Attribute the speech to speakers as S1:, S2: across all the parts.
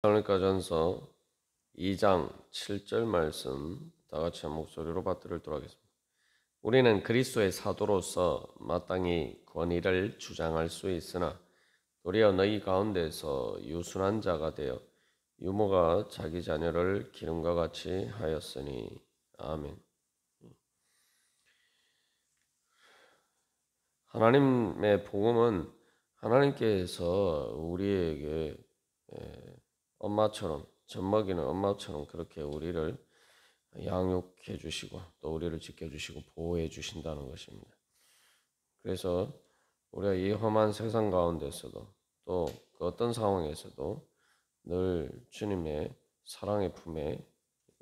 S1: 데살로니가전서 2장 7절 말씀 다 같이 한 목소리로 받들도록 하겠습니다. 우리는 그리스도의 사도로서 마땅히 권위를 주장할 수 있으나 도리어 너희 가운데서 유순한 자가 되어 유모가 자기 자녀를 기름과 같이 하였으니 아멘. 하나님의 복음은 하나님께서 우리에게 엄마처럼 젖먹이는 엄마처럼 그렇게 우리를 양육해 주시고 또 우리를 지켜 주시고 보호해 주신다는 것입니다. 그래서 우리가 이 험한 세상 가운데서도 또 그 어떤 상황에서도 늘 주님의 사랑의 품에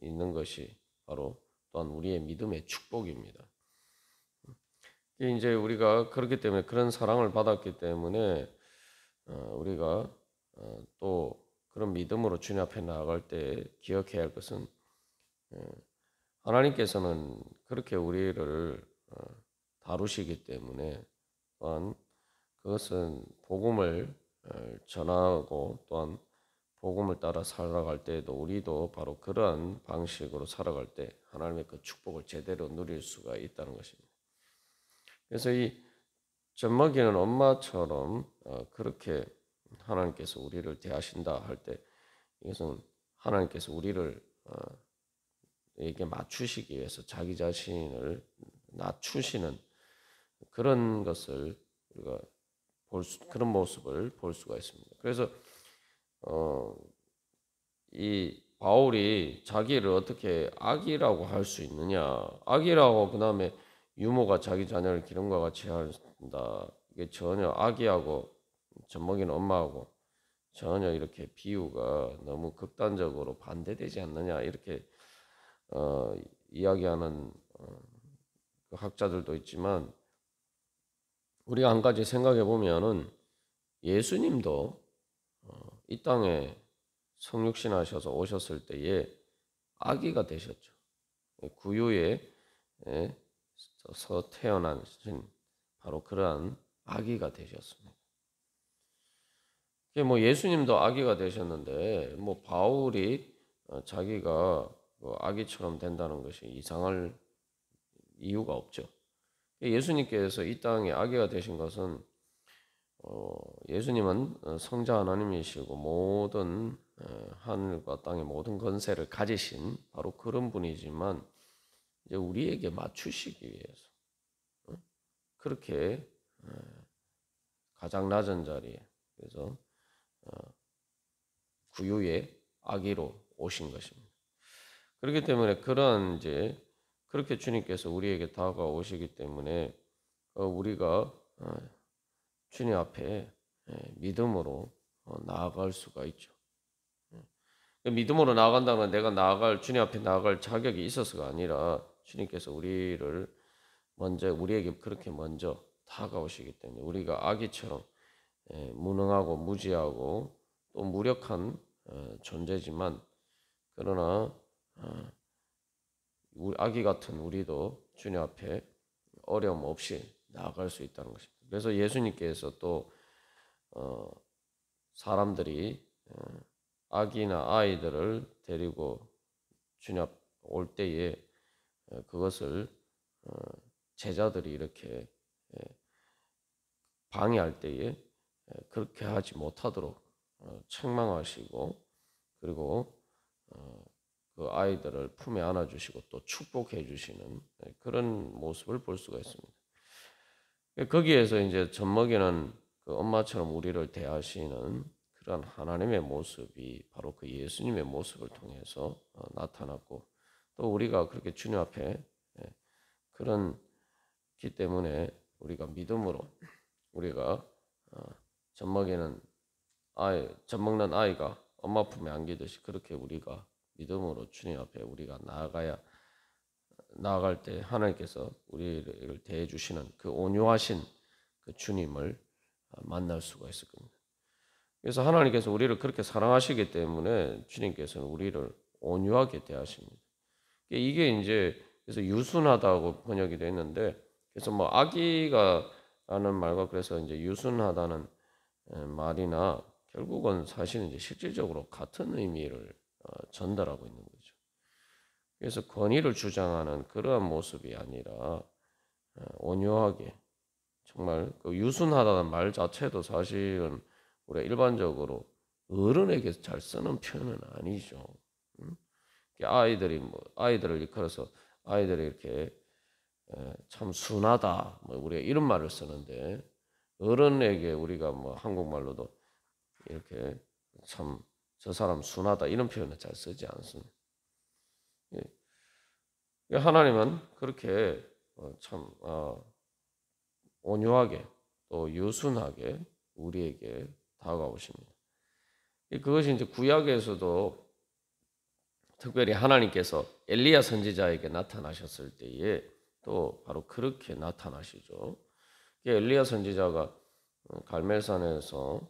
S1: 있는 것이 바로 또한 우리의 믿음의 축복입니다. 이제 우리가 그렇기 때문에 그런 사랑을 받았기 때문에 우리가 또 그런 믿음으로 주님 앞에 나아갈 때 기억해야 할 것은 하나님께서는 그렇게 우리를 다루시기 때문에 또한 그것은 복음을 전하고 또한 복음을 따라 살아갈 때에도 우리도 바로 그러한 방식으로 살아갈 때 하나님의 그 축복을 제대로 누릴 수가 있다는 것입니다. 그래서 이 젖먹이는 엄마처럼 그렇게 하나님께서 우리를 대하신다 할 때 이것은 하나님께서 우리를 에게 맞추시기 위해서 자기 자신을 낮추시는 그런 것을 우리가 그런 모습을 볼 수가 있습니다. 그래서 이 바울이 자기를 어떻게 악이라고 할 수 있느냐? 악이라고 그 다음에 유모가 자기 자녀를 기름과 같이 한다. 이게 전혀 악이하고 젖먹이는 엄마하고 전혀 이렇게 비유가 너무 극단적으로 반대되지 않느냐 이렇게 이야기하는 그 학자들도 있지만 우리가 한 가지 생각해 보면은 예수님도 이 땅에 성육신하셔서 오셨을 때에 아기가 되셨죠. 구유에 서 태어나신 바로 그러한 아기가 되셨습니다. 뭐 예수님도 아기가 되셨는데 뭐 바울이 자기가 아기처럼 된다는 것이 이상할 이유가 없죠. 예수님께서 이 땅에 아기가 되신 것은 예수님은 성자 하나님이시고 모든 하늘과 땅의 모든 권세를 가지신 바로 그런 분이지만 이제 우리에게 맞추시기 위해서 그렇게 가장 낮은 자리에 그래서 구유의 아기로 오신 것입니다. 그렇기 때문에 그런 이제 그렇게 주님께서 우리에게 다가오시기 때문에 우리가 주님 앞에 믿음으로 나아갈 수가 있죠. 믿음으로 나아간다는 건 내가 주님 앞에 나아갈 자격이 있어서가 아니라 주님께서 우리를 먼저 우리에게 그렇게 먼저 다가오시기 때문에 우리가 아기처럼 무능하고 무지하고 또 무력한 존재지만 그러나 아기 같은 우리도 주님 앞에 어려움 없이 나아갈 수 있다는 것입니다. 그래서 예수님께서 또 사람들이 아기나 아이들을 데리고 주님 앞 올 때에 그것을 제자들이 이렇게 방해할 때에 그렇게 하지 못하도록 책망하시고 그리고 그 아이들을 품에 안아주시고 또 축복해 주시는 그런 모습을 볼 수가 있습니다. 거기에서 이제 젖먹이는 그 엄마처럼 우리를 대하시는 그런 하나님의 모습이 바로 그 예수님의 모습을 통해서 나타났고 또 우리가 그렇게 주님 앞에 그런기 때문에 우리가 믿음으로 우리가 젖먹이는 젖먹는 아이가 엄마 품에 안기듯이 그렇게 우리가 믿음으로 주님 앞에 우리가 나아갈 때 하나님께서 우리를 대해 주시는 그 온유하신 그 주님을 만날 수가 있을 겁니다. 그래서 하나님께서 우리를 그렇게 사랑하시기 때문에 주님께서는 우리를 온유하게 대하십니다. 이게 이제 그래서 유순하다고 번역이 되어 있는데 그래서 뭐 아기가 라는 말과 그래서 이제 유순하다는 말이나 결국은 사실은 이제 실질적으로 같은 의미를 전달하고 있는 거죠. 그래서 권위를 주장하는 그러한 모습이 아니라 온유하게, 정말 그 유순하다는 말 자체도 사실은 우리가 일반적으로 어른에게 잘 쓰는 표현은 아니죠. 아이들을 일컬어서 아이들이 이렇게 참 순하다, 뭐 우리가 이런 말을 쓰는데, 어른에게 우리가 뭐 한국말로도 이렇게 참 저 사람 순하다 이런 표현을 잘 쓰지 않습니다. 하나님은 그렇게 참 온유하게 또 유순하게 우리에게 다가오십니다. 그것이 이제 구약에서도 특별히 하나님께서 엘리야 선지자에게 나타나셨을 때에 또 바로 그렇게 나타나시죠. 엘리야 선지자가 갈멜산에서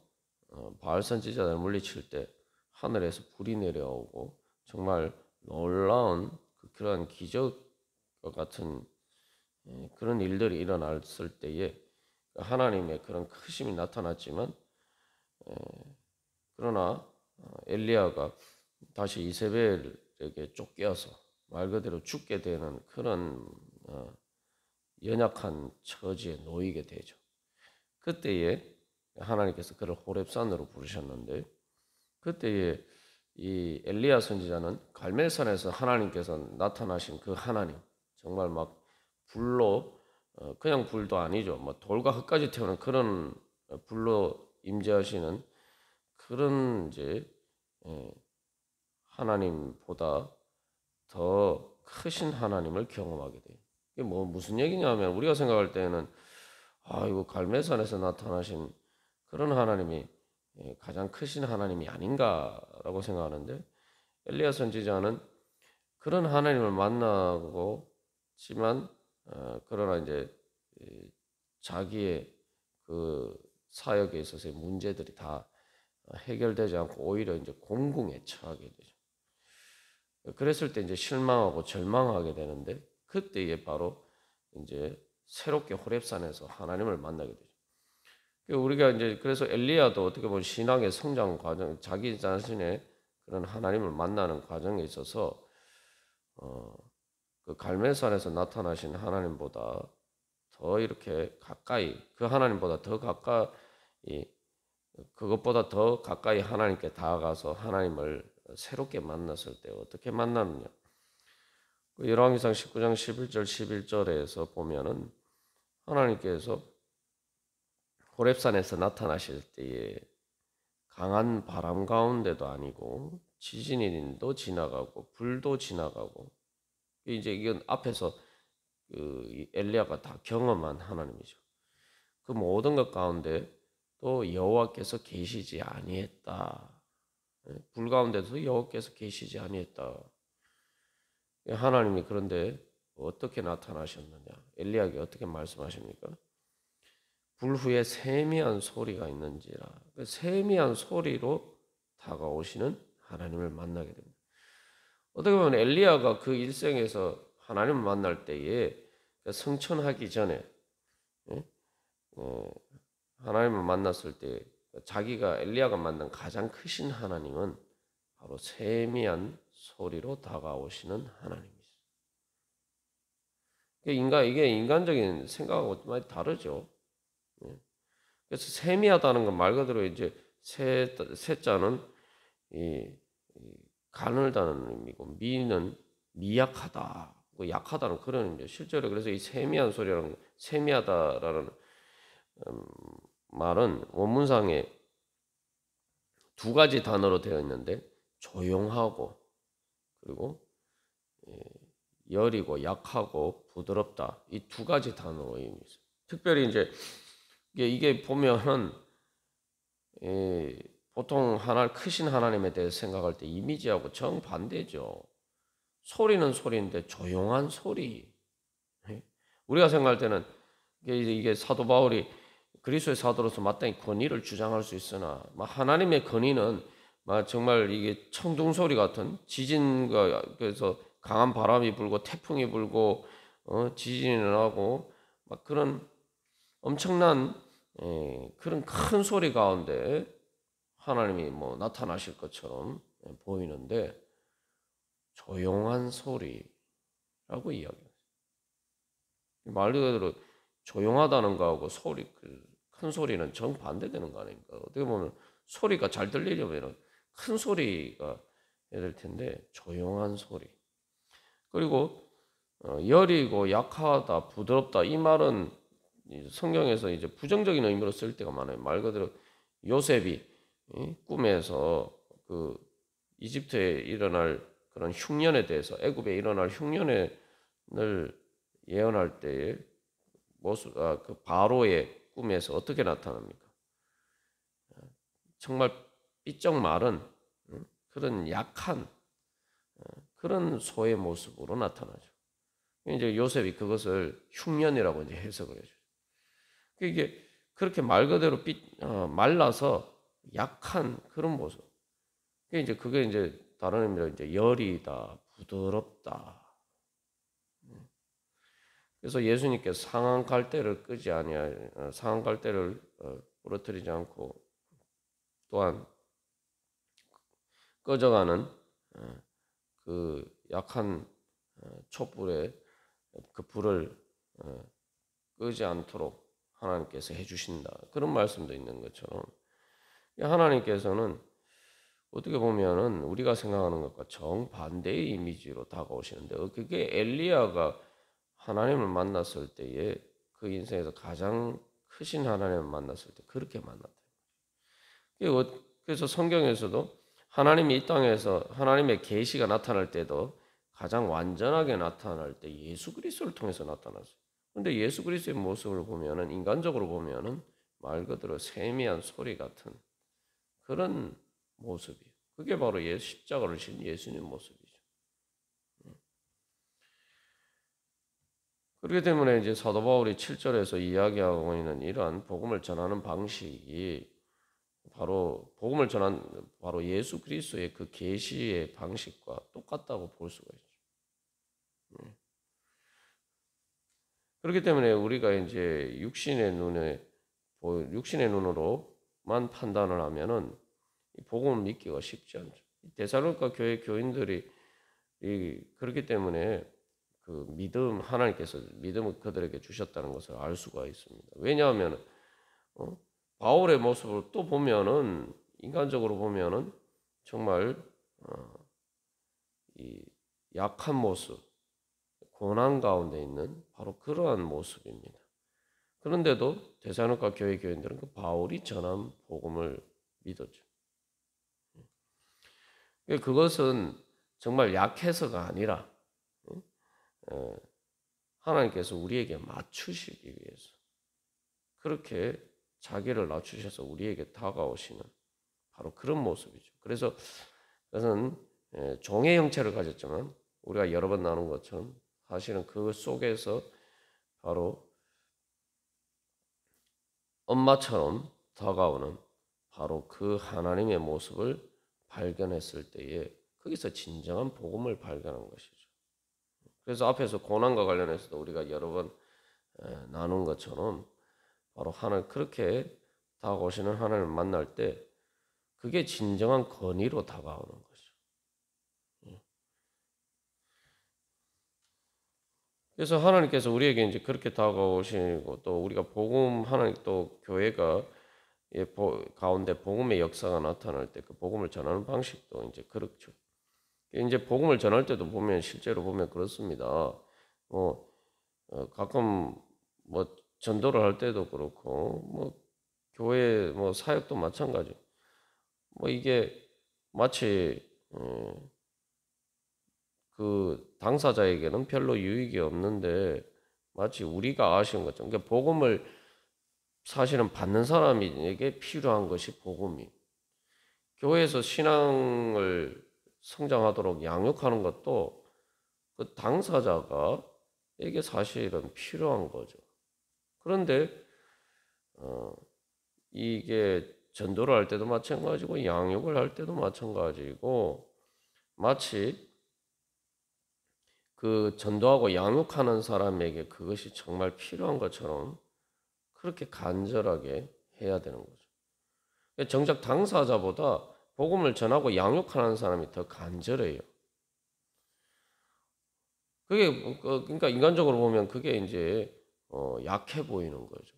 S1: 바알 선지자를 물리칠 때 하늘에서 불이 내려오고 정말 놀라운 그런 기적과 같은 그런 일들이 일어났을 때에 하나님의 그런 크심이 나타났지만, 그러나 엘리야가 다시 이세벨에게 쫓겨서 말 그대로 죽게 되는 그런 연약한 처지에 놓이게 되죠. 그때에 하나님께서 그를 호렙산으로 부르셨는데, 그때에 이 엘리야 선지자는 갈멜산에서 하나님께서 나타나신 그 하나님, 정말 막 불로, 그냥 불도 아니죠, 뭐 돌과 흙까지 태우는 그런 불로 임재하시는 그런 이제 하나님보다 더 크신 하나님을 경험하게 돼요. 이게 뭐 무슨 얘기냐면, 우리가 생각할 때는 이거 갈멜산에서 나타나신 그런 하나님이 가장 크신 하나님이 아닌가라고 생각하는데, 엘리야 선지자는 그런 하나님을 만나고 지만 그러나 이제 자기의 그 사역에 있어서의 문제들이 다 해결되지 않고 오히려 이제 공궁에 처하게 되죠. 그랬을 때 이제 실망하고 절망하게 되는데, 그때에 바로 이제 새롭게 호렙산에서 하나님을 만나게 되죠. 우리가 이제 그래서 엘리야도 어떻게 보면 신앙의 성장 과정, 자기 자신의 그런 하나님을 만나는 과정에 있어서 그 갈멜산에서 나타나신 하나님보다 더 이렇게 가까이, 그 하나님보다 더 가까이, 그것보다 더 가까이 하나님께 다가가서 하나님을 새롭게 만났을 때 어떻게 만나느냐. 열왕기상 19장 11절 11절에서 보면은 하나님께서 호렙산에서 나타나실 때에 강한 바람 가운데도 아니고 지진도 지나가고 불도 지나가고, 이제 이건 앞에서 그 엘리야가 다 경험한 하나님이죠. 그 모든 것 가운데 또 여호와께서 계시지 아니했다. 불 가운데도 여호와께서 계시지 아니했다. 하나님이 그런데 어떻게 나타나셨느냐? 엘리야에게 어떻게 말씀하십니까? 불 후에 세미한 소리가 있는지라. 그 세미한 소리로 다가오시는 하나님을 만나게 됩니다. 어떻게 보면 엘리야가 그 일생에서 하나님을 만날 때에 성천하기 전에 하나님을 만났을 때 자기가 엘리야가 만난 가장 크신 하나님은 바로 세미한 소리로 다가오시는 하나님이죠. 이게 인간적인 생각하고 많이 다르죠. 그래서 세미하다는 건 말 그대로 이제 세자는 이 가늘다는 의미고, 미는 미약하다, 약하다는 그런 의미죠. 실제로 그래서 이 세미한 소리라는, 세미하다라는 말은 원문상에 두 가지 단어로 되어 있는데, 조용하고 그리고 여리고 약하고 부드럽다, 이 두 가지 단어의 의미죠. 특별히 이제 이게 보면은 보통 크신 하나님에 대해서 생각할 때 이미지하고 정반대죠. 소리는 소리인데 조용한 소리. 우리가 생각할 때는 이게 사도 바울이 그리스도의 사도로서 마땅히 권위를 주장할 수 있으나, 하나님의 권위는 정말 이게 청둥 소리 같은, 지진과 그래서 강한 바람이 불고 태풍이 불고 지진이 나고 그런 엄청난 그런 큰 소리 가운데 하나님이 뭐 나타나실 것처럼 보이는데 조용한 소리라고 이야기해요. 말 그대로 조용하다는 거하고 소리, 큰 소리는 정반대되는 거 아닙니까? 어떻게 보면 소리가 잘 들리려면 큰 소리가 해야 될 텐데 조용한 소리. 그리고 여리고 약하다, 부드럽다 이 말은 성경에서 이제 부정적인 의미로 쓸 때가 많아요. 말 그대로 요셉이 꿈에서 그 이집트에 일어날 그런 흉년에 대해서 애굽에 일어날 흉년을 예언할 때에 모습, 그 바로의 꿈에서 어떻게 나타납니까? 정말 삐쩍 마른 그런 약한 그런 소의 모습으로 나타나죠. 이제 요셉이 그것을 흉년이라고 이제 해석을 해줘요. 이게 그렇게 말 그대로 말라서 약한 그런 모습. 그게 이제 다른 의미로 이제 열이다, 부드럽다. 그래서 예수님께서 상한 갈대를 끄지 아니하, 상한 갈대를 부러뜨리지 않고 또한 꺼져가는 그 약한 촛불에 그 불을 끄지 않도록 하나님께서 해주신다. 그런 말씀도 있는 것처럼 하나님께서는 어떻게 보면은 우리가 생각하는 것과 정반대의 이미지로 다가오시는데 그게 엘리야가 하나님을 만났을 때에 그 인생에서 가장 크신 하나님을 만났을 때 그렇게 만났다. 그래서 성경에서도 하나님이 이 땅에서 하나님의 계시가 나타날 때도 가장 완전하게 나타날 때 예수 그리스도를 통해서 나타났어요. 그런데 예수 그리스도의 모습을 보면은 인간적으로 보면은 말 그대로 세미한 소리 같은 그런 모습이에요. 그게 바로 십자가를 진 예수님 모습이죠. 그렇기 때문에 이제 사도 바울이 7절에서 이야기하고 있는 이러한 복음을 전하는 방식이 바로 예수 그리스도의 그 계시의 방식과 똑같다고 볼 수가 있죠. 그렇기 때문에 우리가 이제 육신의 눈으로만 판단을 하면은 복음을 믿기가 쉽지 않죠. 데살로니가 교회 교인들이 그렇기 때문에 그 하나님께서 믿음을 그들에게 주셨다는 것을 알 수가 있습니다. 왜냐하면 바울의 모습을 또 보면은 인간적으로 보면은 정말 이 약한 모습, 고난 가운데 있는 바로 그러한 모습입니다. 그런데도 데살로니가 교회 교인들은 그 바울이 전한 복음을 믿었죠. 그것은 정말 약해서가 아니라 하나님께서 우리에게 맞추시기 위해서 그렇게 자기를 낮추셔서 우리에게 다가오시는 바로 그런 모습이죠. 그래서 그것은 종의 형체를 가졌지만 우리가 여러 번 나눈 것처럼 사실은 그 속에서 바로 엄마처럼 다가오는 바로 그 하나님의 모습을 발견했을 때에 거기서 진정한 복음을 발견한 것이죠. 그래서 앞에서 고난과 관련해서도 우리가 여러 번 나눈 것처럼 바로 그렇게 다가오시는 하나님을 만날 때 그게 진정한 권위로 다가오는 거죠. 그래서 하나님께서 우리에게 이제 그렇게 다가오시고 또 우리가 하나님 또 교회가 가운데 복음의 역사가 나타날 때 그 복음을 전하는 방식도 이제 그렇죠. 이제 복음을 전할 때도 보면 실제로 보면 그렇습니다. 가끔 전도를 할 때도 그렇고 교회 사역도 마찬가지. 이게 마치 그 당사자에게는 별로 유익이 없는데 마치 우리가 아쉬운 것처럼 그러니까 복음을 사실은 받는 사람에게 필요한 것이 복음이. 교회에서 신앙을 성장하도록 양육하는 것도 그 당사자가 이게 사실은 필요한 거죠. 그런데 이게 전도를 할 때도 마찬가지고 양육을 할 때도 마찬가지고 마치 그 전도하고 양육하는 사람에게 그것이 정말 필요한 것처럼 그렇게 간절하게 해야 되는 거죠. 정작 당사자보다 복음을 전하고 양육하는 사람이 더 간절해요. 그게 그러니까 인간적으로 보면 그게 이제 약해 보이는 거죠.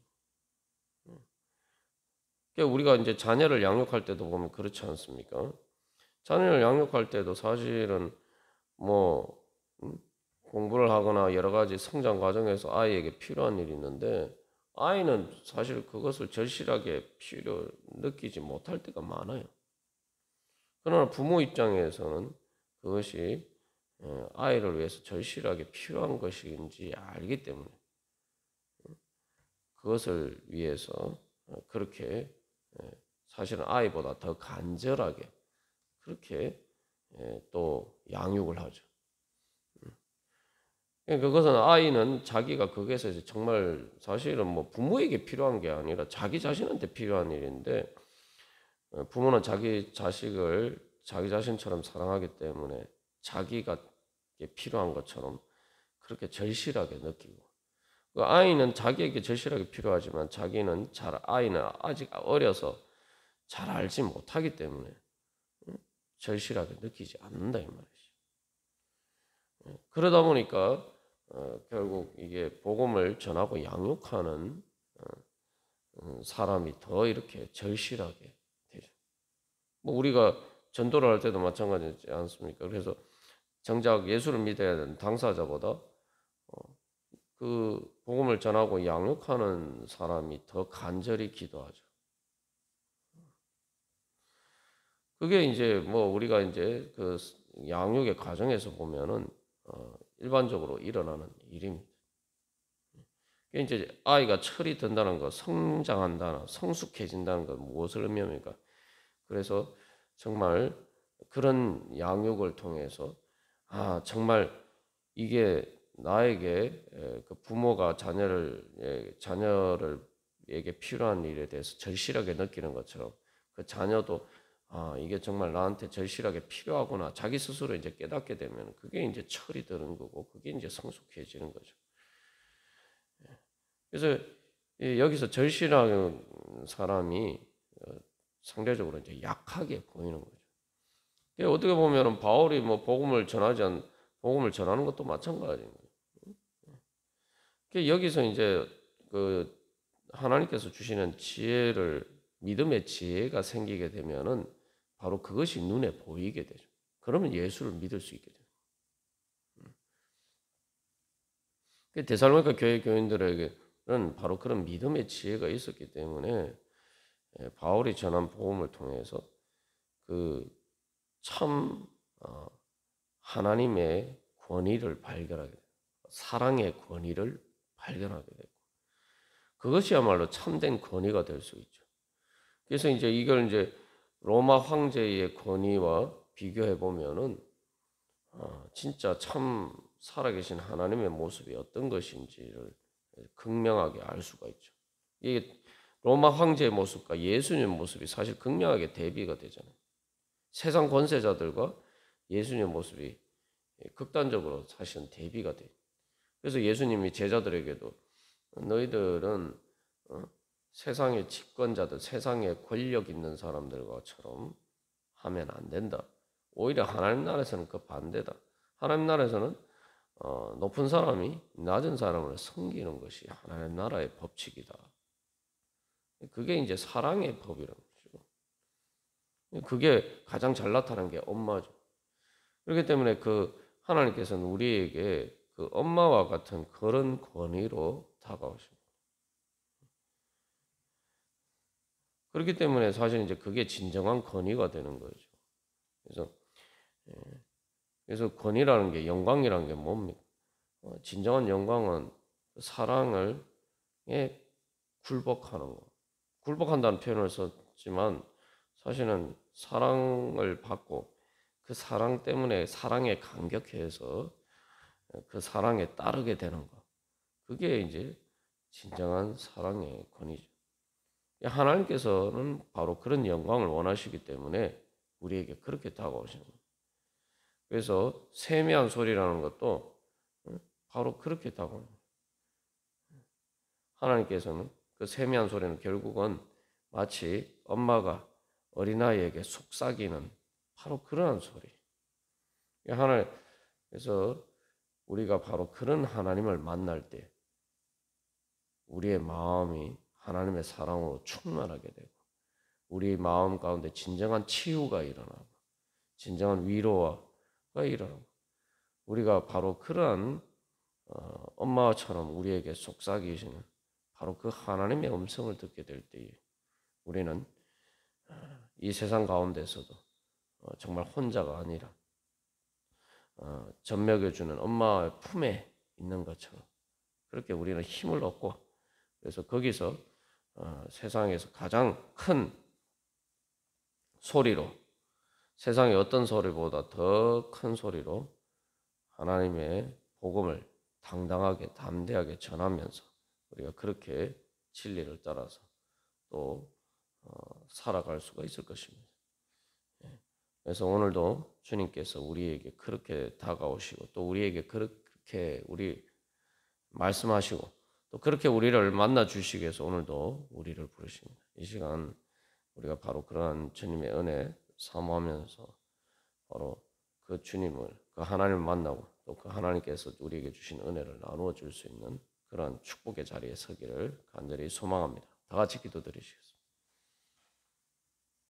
S1: 그러니까 우리가 이제 자녀를 양육할 때도 보면 그렇지 않습니까? 자녀를 양육할 때도 사실은 뭐 공부를 하거나 여러 가지 성장 과정에서 아이에게 필요한 일이 있는데 아이는 사실 그것을 절실하게 느끼지 못할 때가 많아요. 그러나 부모 입장에서는 그것이 아이를 위해서 절실하게 필요한 것인지 알기 때문에 그것을 위해서 그렇게 사실은 아이보다 더 간절하게 그렇게 또 양육을 하죠. 그것은 아이는 자기가 거기에서 정말 사실은 뭐 부모에게 필요한 게 아니라 자기 자신한테 필요한 일인데 부모는 자기 자식을 자기 자신처럼 사랑하기 때문에 자기가 필요한 것처럼 그렇게 절실하게 느끼고 그 아이는 자기에게 절실하게 필요하지만 아이는 아직 어려서 잘 알지 못하기 때문에 절실하게 느끼지 않는다 이 말이죠. 그러다 보니까 결국 이게 복음을 전하고 양육하는 사람이 더 이렇게 절실하게 되죠. 뭐 우리가 전도를 할 때도 마찬가지지 않습니까? 그래서 정작 예수를 믿어야 되는 당사자보다 그 복음을 전하고 양육하는 사람이 더 간절히 기도하죠. 그게 이제 뭐 우리가 이제 그 양육의 과정에서 보면은 일반적으로 일어나는 일입니다. 이제 아이가 철이 든다는 거, 성장한다는, 성숙해진다는 건 무엇을 의미합니까? 그래서 정말 그런 양육을 통해서 정말 이게 나에게 그 부모가 자녀에게 필요한 일에 대해서 절실하게 느끼는 것처럼 그 자녀도 이게 정말 나한테 절실하게 필요하구나 자기 스스로 이제 깨닫게 되면 그게 이제 철이 드는 거고 그게 이제 성숙해지는 거죠. 그래서 여기서 절실한 사람이 상대적으로 이제 약하게 보이는 거죠. 어떻게 보면은 바울이 뭐 복음을 전하는 것도 마찬가지인 거예요. 여기서 이제 그 하나님께서 주시는 믿음의 지혜가 생기게 되면은 바로 그것이 눈에 보이게 되죠. 그러면 예수를 믿을 수 있게 돼요. 데살로니가 교회 교인들에게는 바로 그런 믿음의 지혜가 있었기 때문에 바울이 전한 복음을 통해서 그 참 하나님의 권위를 발견하게 돼요. 사랑의 권위를 발견하게 되고 그것이야말로 참된 권위가 될 수 있죠. 그래서 이제 이걸 이제 로마 황제의 권위와 비교해 보면은 진짜 참 살아계신 하나님의 모습이 어떤 것인지를 극명하게 알 수가 있죠. 이게 로마 황제의 모습과 예수님의 모습이 사실 극명하게 대비가 되잖아요. 세상 권세자들과 예수님의 모습이 극단적으로 사실은 대비가 돼요. 그래서 예수님이 제자들에게도 너희들은 세상의 집권자들, 세상에 권력 있는 사람들과처럼 하면 안 된다. 오히려 하나님 나라에서는 그 반대다. 하나님 나라에서는 높은 사람이 낮은 사람을 섬기는 것이 하나님 나라의 법칙이다. 그게 이제 사랑의 법이라는 거죠. 그게 가장 잘 나타난 게 엄마죠. 그렇기 때문에 그 하나님께서는 우리에게 그 엄마와 같은 그런 권위로 다가오십니다. 그렇기 때문에 사실 이제 그게 진정한 권위가 되는 거죠. 그래서 권위라는 게 영광이라는 게 뭡니까? 진정한 영광은 사랑을 굴복하는 거. 굴복한다는 표현을 썼지만 사실은 사랑을 받고 그 사랑 때문에 사랑에 감격해서 그 사랑에 따르게 되는 거. 그게 이제 진정한 사랑의 권위죠. 하나님께서는 바로 그런 영광을 원하시기 때문에 우리에게 그렇게 다가오시는 거예요. 그래서 세미한 소리라는 것도 바로 그렇게 다가옵니다. 하나님께서는 그 세미한 소리는 결국은 마치 엄마가 어린아이에게 속삭이는 바로 그러한 소리. 그래서 우리가 바로 그런 하나님을 만날 때 우리의 마음이 하나님의 사랑으로 충만하게 되고 우리 마음 가운데 진정한 치유가 일어나고 진정한 위로가 일어나고 우리가 바로 그러한 엄마처럼 우리에게 속삭이시는 바로 그 하나님의 음성을 듣게 될 때에 우리는 이 세상 가운데서도 정말 혼자가 아니라 젖먹여주는 엄마의 품에 있는 것처럼 그렇게 우리는 힘을 얻고 그래서 거기서 세상에서 가장 큰 소리로 세상의 어떤 소리보다 더 큰 소리로 하나님의 복음을 당당하게 담대하게 전하면서 우리가 그렇게 진리를 따라서 또 살아갈 수가 있을 것입니다. 그래서 오늘도 주님께서 우리에게 그렇게 다가오시고 또 우리에게 그렇게 우리 말씀하시고 또 그렇게 우리를 만나 주시기 위해서 오늘도 우리를 부르십니다. 이 시간 우리가 바로 그러한 주님의 은혜 사모하면서 바로 그 주님을 그 하나님을 만나고 또 그 하나님께서 우리에게 주신 은혜를 나누어 줄 수 있는 그러한 축복의 자리에 서기를 간절히 소망합니다. 다 같이 기도드리시겠습니다.